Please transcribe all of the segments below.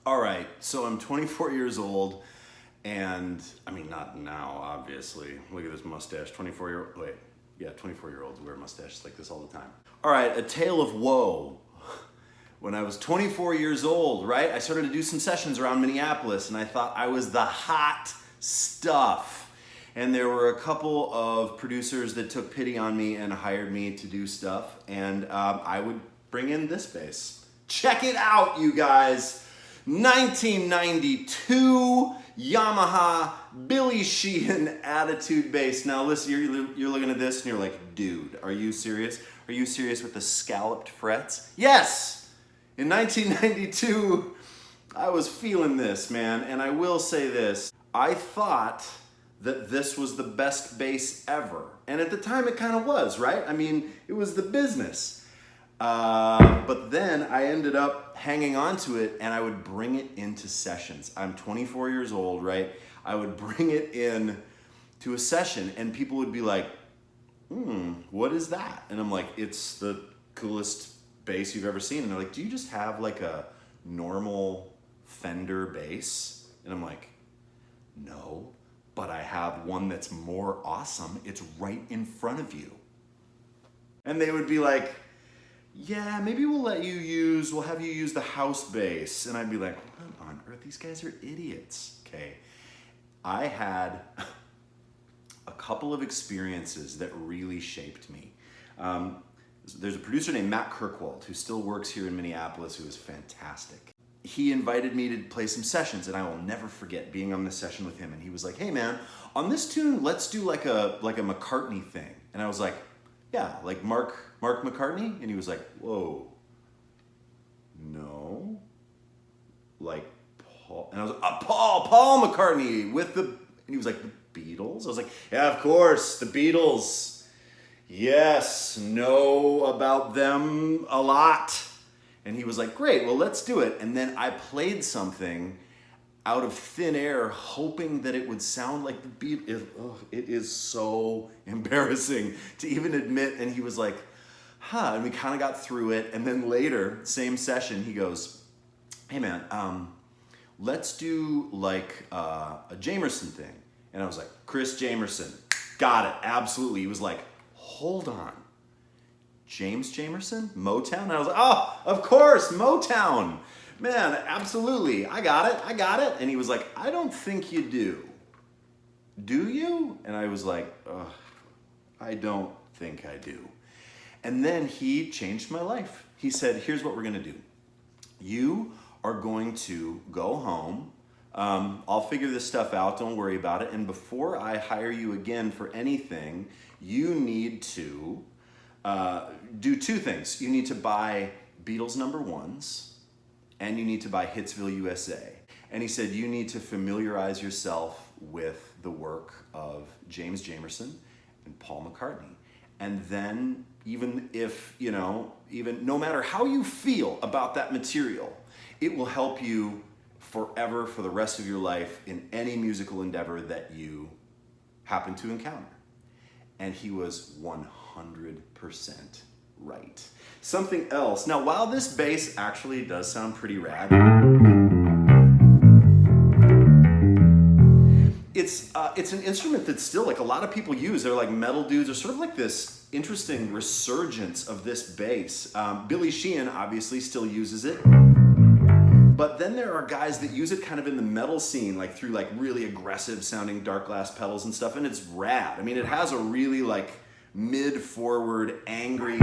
All right, so I'm 24 years old, and I mean, not now, obviously. Look at this mustache, 24-year-olds wear mustaches like this all the time. All right, a tale of woe. When I was 24 years old, right, I started to do some sessions around Minneapolis, and I thought I was the hot stuff. And there were a couple of producers that took pity on me and hired me to do stuff, and I would bring in this bass. Check it out, you guys. 1992 Yamaha Billy Sheehan Attitude bass. Now listen, you're looking at this and you're like, dude, are you serious? Are you serious with the scalloped frets? Yes! In 1992, I was feeling this, man, and I will say this. I thought that this was the best bass ever. And at the time it kind of was, right? I mean, it was the business. But then I ended up hanging on to it and I would bring it into sessions. I'm 24 years old, right? I would bring it in to a session and people would be like, what is that? And I'm like, it's the coolest bass you've ever seen. And they're like, do you just have like a normal Fender bass? And I'm like, no, but I have one that's more awesome. It's right in front of you. And they would be like, yeah, maybe we'll have you use the house bass. And I'd be like, what on earth? These guys are idiots. Okay. I had a couple of experiences that really shaped me. There's a producer named Matt Kirkwald who still works here in Minneapolis who is fantastic. He invited me to play some sessions, and I will never forget being on this session with him. And he was like, hey man, on this tune, let's do like a McCartney thing. And I was like, yeah, like Mark McCartney? And he was like, whoa, no, like Paul. And I was like, Paul McCartney and he was like, the Beatles? I was like, yeah, of course, the Beatles. Yes, know about them a lot. And he was like, great, well, let's do it. And then I played something out of thin air, hoping that it would sound like the Beatles. It is so embarrassing to even admit. And he was like, and we kind of got through it. And then later, same session, he goes, hey man, let's do like a Jamerson thing. And I was like, Chris Jamerson, got it, absolutely. He was like, hold on, James Jamerson, Motown? And I was like, oh, of course, Motown. Man, absolutely, I got it. And he was like, I don't think you do. Do you? And I was like, I don't think I do. And then he changed my life. He said, here's what we're gonna do. You are going to go home. I'll figure this stuff out, don't worry about it. And before I hire you again for anything, you need to do two things. You need to buy Beatles #1s, and you need to buy Hitsville, USA. And he said, you need to familiarize yourself with the work of James Jamerson and Paul McCartney. And then even if, even no matter how you feel about that material, it will help you forever for the rest of your life in any musical endeavor that you happen to encounter. And he was 100% right. Something else. Now, while this bass actually does sound pretty rad, it's an instrument that still like a lot of people use. They're like metal dudes. There's sort of like this interesting resurgence of this bass. Billy Sheehan obviously still uses it. But then there are guys that use it kind of in the metal scene, like through like really aggressive sounding dark glass pedals and stuff, and it's rad. I mean, it has a really like mid-forward, angry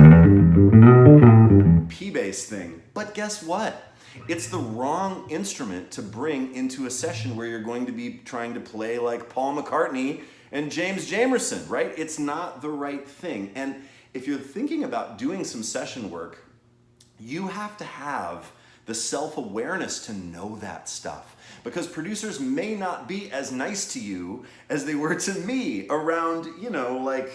P-bass thing. But guess what? It's the wrong instrument to bring into a session where you're going to be trying to play like Paul McCartney and James Jamerson, right? It's not the right thing. And if you're thinking about doing some session work, you have to have the self-awareness to know that stuff, because producers may not be as nice to you as they were to me around, like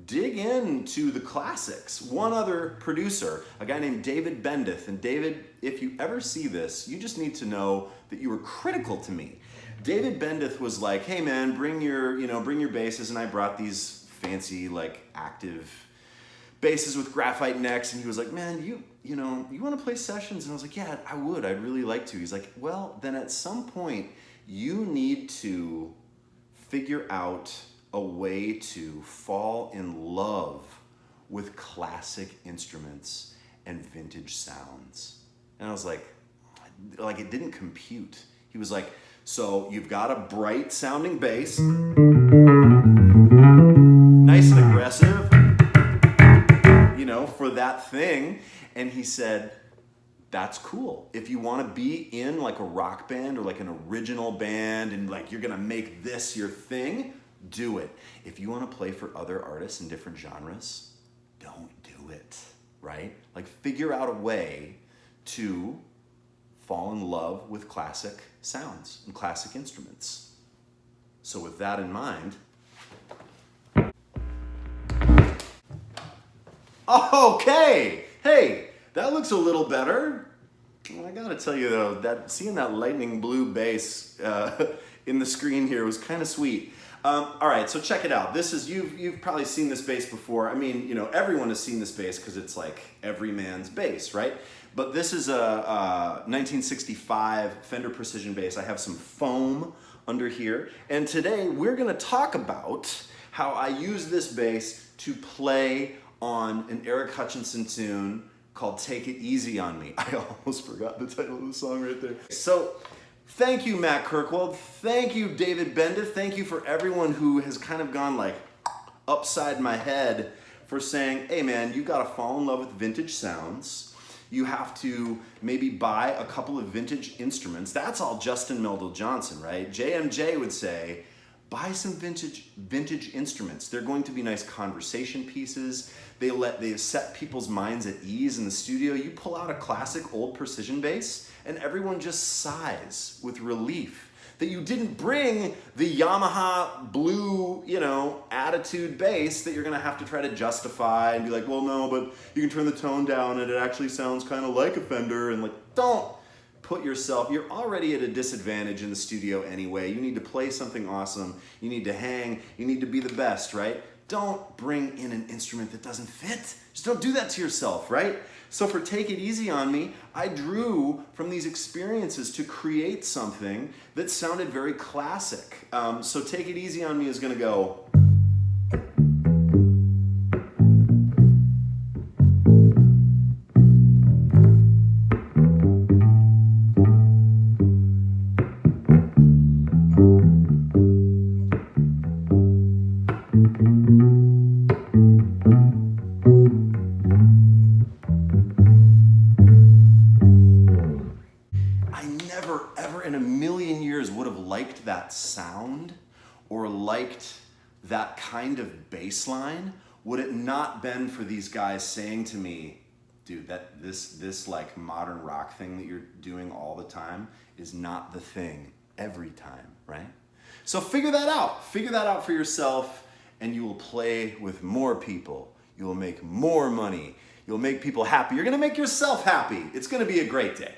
dig into the classics. One other producer, a guy named David Bendeth, and David, if you ever see this, you just need to know that you were critical to me. David Bendeth was like, hey man, bring your basses, and I brought these fancy like active basses with graphite necks, and he was like, man, you want to play sessions? And I was like, yeah, I would. I'd really like to. He's like, well, then at some point you need to figure out a way to fall in love with classic instruments and vintage sounds. And I was like it didn't compute. He was like, so you've got a bright sounding bass, nice and aggressive, for that thing. And he said, that's cool. If you want to be in like a rock band or like an original band and like you're gonna make this your thing, do it. If you want to play for other artists in different genres, don't do it, right? Like figure out a way to fall in love with classic sounds and classic instruments. So with that in mind, okay, hey, that looks a little better. Well, I gotta tell you though, that seeing that lightning blue bass in the screen here was kind of sweet. All right, so check it out. This is, you've probably seen this bass before. I mean, everyone has seen this bass because it's like every man's bass, right? But this is a 1965 Fender Precision bass. I have some foam under here. And today we're gonna talk about how I use this bass to play on an Eric Hutchinson tune called Take It Easy on Me. I almost forgot the title of the song right there. So, thank you, Matt Kirkwald. Thank you, David Bendith. Thank you for everyone who has kind of gone like upside my head for saying, hey man, you gotta fall in love with vintage sounds. You have to maybe buy a couple of vintage instruments. That's all Justin Meldal Johnson, right? JMJ would say, buy some vintage instruments. They're going to be nice conversation pieces. They set people's minds at ease in the studio. You pull out a classic old precision bass and everyone just sighs with relief that you didn't bring the Yamaha blue, attitude bass that you're gonna have to try to justify and be like, well, no, but you can turn the tone down and it actually sounds kind of like a Fender, and like, don't put yourself, you're already at a disadvantage in the studio anyway. You need to play something awesome. You need to hang, you need to be the best, right? Don't bring in an instrument that doesn't fit. Just don't do that to yourself, right? So for Take It Easy on Me, I drew from these experiences to create something that sounded very classic. So Take It Easy on Me is gonna go. That sound or liked that kind of bass line, would it not been for these guys saying to me, dude, that this like modern rock thing that you're doing all the time is not the thing every time, right? So figure that out. Figure that out for yourself, and you will play with more people. You will make more money. You'll make people happy. You're gonna make yourself happy. It's gonna be a great day.